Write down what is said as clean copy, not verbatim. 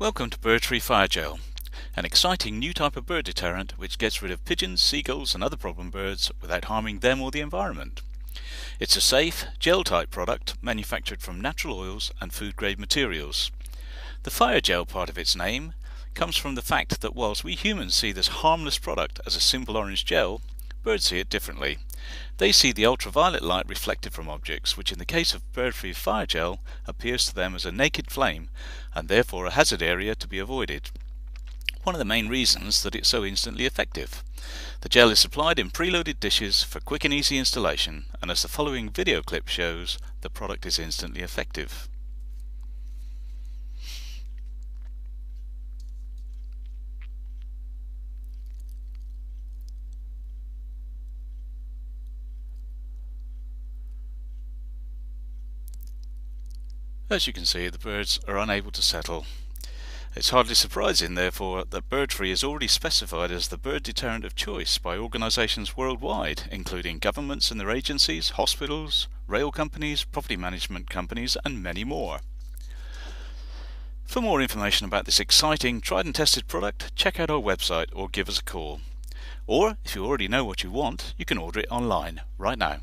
Welcome to Bird-Free Fire Gel, an exciting new type of bird deterrent which gets rid of pigeons, seagulls and other problem birds without harming them or the environment. It's a safe, gel-type product manufactured from natural oils and food-grade materials. The fire gel part of its name comes from the fact that whilst we humans see this harmless product as a simple orange gel, birds see it differently. They see the ultraviolet light reflected from objects, which in the case of bird-free fire gel appears to them as a naked flame and therefore a hazard area to be avoided. One of the main reasons that it's so instantly effective. The gel is supplied in preloaded dishes for quick and easy installation, and as the following video clip shows, the product is instantly effective. As you can see, the birds are unable to settle. It's hardly surprising, therefore, that bird-free is already specified as the bird deterrent of choice by organisations worldwide, including governments and their agencies, hospitals, rail companies, property management companies and many more. For more information about this exciting, tried and tested product, check out our website or give us a call. Or, if you already know what you want, you can order it online right now.